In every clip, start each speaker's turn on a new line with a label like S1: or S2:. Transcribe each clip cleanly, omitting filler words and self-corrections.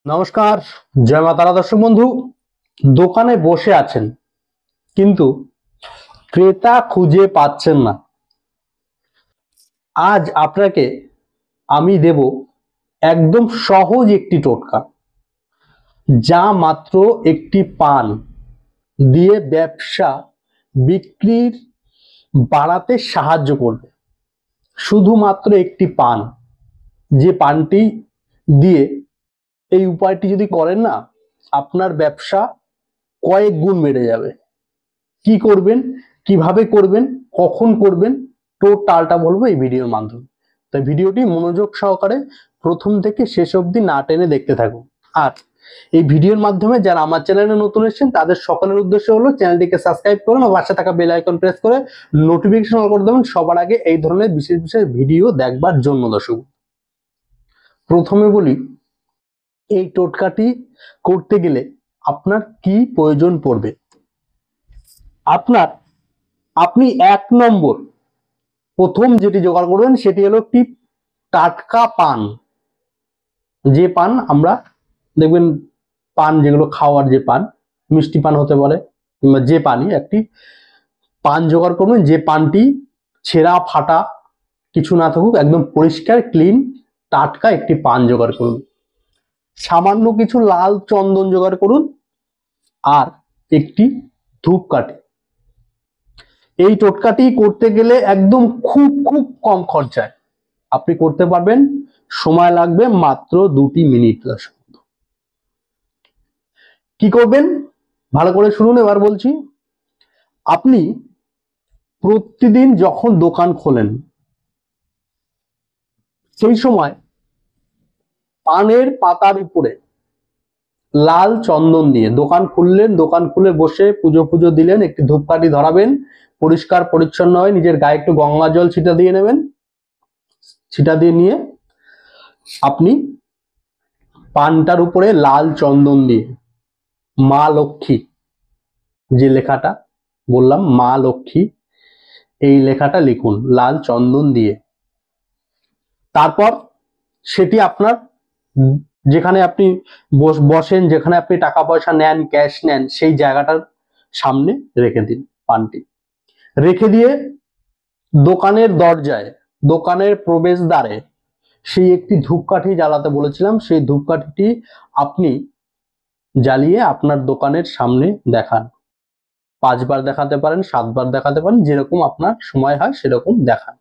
S1: নমস্কার, জয় মা তারা। দর্শক বন্ধু, দোকানে বসে আছেন কিন্তু ক্রেতা খুঁজে পাচ্ছেন না। আজ আপনাকে আমি দেব একদম সহজ একটি টোটকা, যা মাত্র একটি পান দিয়ে ব্যবসা বিক্রির বাড়াতে সাহায্য করবে। শুধুমাত্র একটি পান, যে পানটি দিয়ে এই উপায়টি যদি করেন না, আপনার ব্যবসা কয়েক গুণ বেড়ে যাবে। কি করবেন, কিভাবে করবেন, কখন করবেন, টোটালটা বলবো এই ভিডিওর মাধ্যমে। তাই ভিডিওটি মনোযোগ সহকারে প্রথম থেকে শেষ অবধি না টেনে দেখতে থাকুন। আর এই ভিডিওর মাধ্যমে যারা আমার চ্যানেলে নতুন এসেছেন তাদের সকলের উদ্দেশ্য হলো চ্যানেলটিকে সাবস্ক্রাইব করুন ও পাশে থাকা বেল আইকন প্রেস করে নোটিফিকেশন অন করে দেবেন সবার আগে এই ধরনের বিশেষ বিশেষ ভিডিও দেখবার জন্য। দর্শক, প্রথমে বলি, এই টোটকাটি করতে গেলে আপনার কি প্রয়োজন পড়বে। আপনি এক নম্বর প্রথম যেটি জোগাড় করবেন সেটি হলো একটি টাটকা পান। যে পান আমরা দেখবেন, পান যেগুলো খাওয়ার, যে পান, মিষ্টি পান হতে পারে কিংবা যে পানি, একটি পান জোগাড় করবেন যে পানটি ছেঁড়া ফাটা কিছু না থাকুক, একদম পরিষ্কার ক্লিন টাটকা একটি পান জোগাড় করুন। সামান্য কিছু লাল চন্দন জোগাড় করুন আর একটি ধূপকাঠি। এই টোটকাটি করতে গেলে একদম খুব খুব কম খরচায় আপনি করতে পারবেন। সময় লাগবে মাত্র 2 মিনিট। দর্শক, কি করবেন ভালো করে শুনুন। এবার বলছি, আপনি প্রতিদিন যখন দোকান খোলেন সেই সময় পানের পাতার উপরে লাল চন্দন দিয়ে দোকান খুললেন, দোকান খুলে বসে পুজো দিলেন, একটি ধূপকাঠি ধরাবেন, পরিষ্কার পরিচ্ছন্ন হয়ে নিজের গায়ে একটু গঙ্গা জল ছিটা দিয়ে নেবেন। ছিটা দিয়ে নিয়ে আপনি পানটার উপরে লাল চন্দন দিয়ে মা লক্ষ্মী, যে লেখাটা বললাম মা লক্ষ্মী, এই লেখাটা লিখুন লাল চন্দন দিয়ে। তারপর সেটি আপনার যেখানে আপনি বসেন, যেখানে আপনি টাকা পয়সা নেন, ক্যাশ নেন, সেই জায়গাটার সামনে রেখে দিন। পানটি রেখে দিয়ে দোকানের দরজায়, দোকানের প্রবেশদ্বারে সেই একটি ধূপকাঠি জ্বালাতে বলেছিলাম, সেই ধূপকাঠিটি আপনি জ্বালিয়ে আপনার দোকানের সামনে দেখান। 5 বার দেখাতে পারেন, 7 বার দেখাতে পারেন, যেরকম আপনার সময় হয় সেরকম দেখান।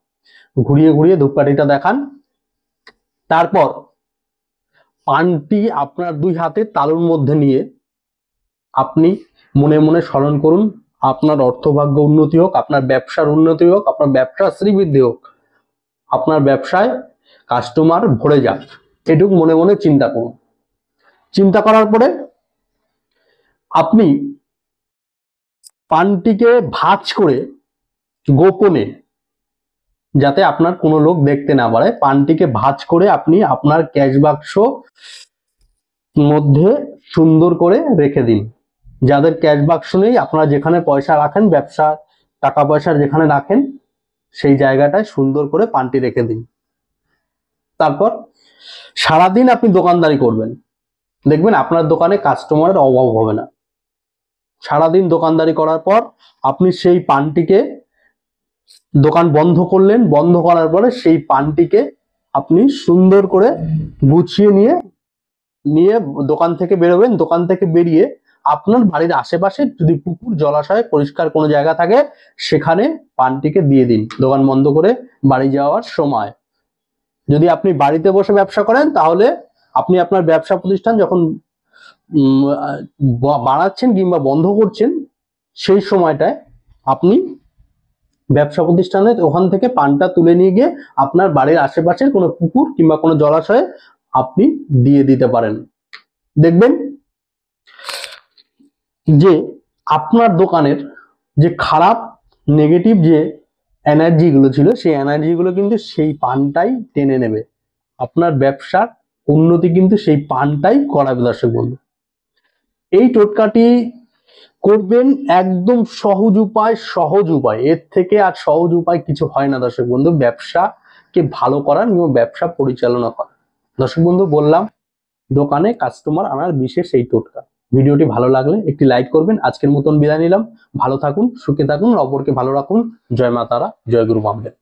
S1: ঘুরিয়ে ঘুরিয়ে ধূপকাঠিটা দেখান। তারপর পানটি আপনার 2 হাতে তালুর মধ্যে নিয়ে আপনি মনে মনে স্মরণ করুন, আপনার অর্থভাগ্য উন্নতি হোক, আপনার ব্যবসার উন্নতি হোক, আপনার ব্যবসার শ্রীবৃদ্ধি হোক, আপনার ব্যবসায় কাস্টমার ভরে যাক, এটুকু মনে মনে চিন্তা করুন। চিন্তা করার পরে আপনি পানটিকে ভাঁজ করে গোপনে, যাতে আপনার কোনো লোক দেখতে না পারে, পানটিকে ভাঁজ করে আপনি আপনার ক্যাশ বাক্স মধ্যে সুন্দর করে রেখে দিন। যাদের ক্যাশ বাক্স নেই, আপনারা যেখানে পয়সা রাখেন, ব্যবসা টাকা পয়সা যেখানে রাখেন, সেই জায়গাটায় সুন্দর করে পানটি রেখে দিন। তারপর সারাদিন আপনি দোকানদারি করবেন, দেখবেন আপনার দোকানে কাস্টমারের অভাব হবে না। সারাদিন দোকানদারি করার পর আপনি সেই পানটিকে, দোকান বন্ধ করলেন, বন্ধ করার পরে সেই পানটিকে আপনি সুন্দর করে গুছিয়ে নিয়ে দোকান থেকে বেরোবেন। দোকান থেকে বেরিয়ে আপনার বাড়ির আশেপাশে যদি পুকুর, জলাশয়, পরিষ্কার কোনো জায়গা থাকে, সেখানে পানটিকে দিয়ে দিন দোকান বন্ধ করে বাড়ি যাওয়ার সময়। যদি আপনি বাড়িতে বসে ব্যবসা করেন, তাহলে আপনি আপনার ব্যবসা প্রতিষ্ঠান যখন বাড়াচ্ছেন কিংবা বন্ধ করছেন, সেই সময়টায় আপনি ব্যবসা প্রতিষ্ঠানের ওখান থেকে পানটা তুলে নিয়ে গিয়ে আপনার বাড়ির আশেপাশের কোনো পুকুর কিংবা কোনো জলাশয়ে আপনি দিয়ে দিতে পারেন। দেখবেন যে আপনার দোকানের যে খারাপ, নেগেটিভ যে এনার্জি গুলো ছিল, সেই এনার্জি গুলো কিন্তু সেই পানটাই টেনে নেবে। আপনার ব্যবসার উন্নতি কিন্তু সেই পানটাই করাবে। দর্শক বন্ধু, এই টোটকাটি করবেন, একদম সহজ উপায়, এর থেকে আর সহজ উপায় কিছু হয় না। দর্শক বন্ধু, ব্যবসাকে ভালো করার এবং ব্যবসা পরিচালনা করার। দর্শক বন্ধু, বললাম দোকানে কাস্টমার আনার বিশেষ এই টোটকা। ভিডিওটি ভালো লাগলে একটি লাইক করবেন। আজকের মতন বিদায় নিলাম। ভালো থাকুন, সুখে থাকুন, অপরকে ভালো রাখুন। জয় মা তারা, জয় গুরু বামদেব।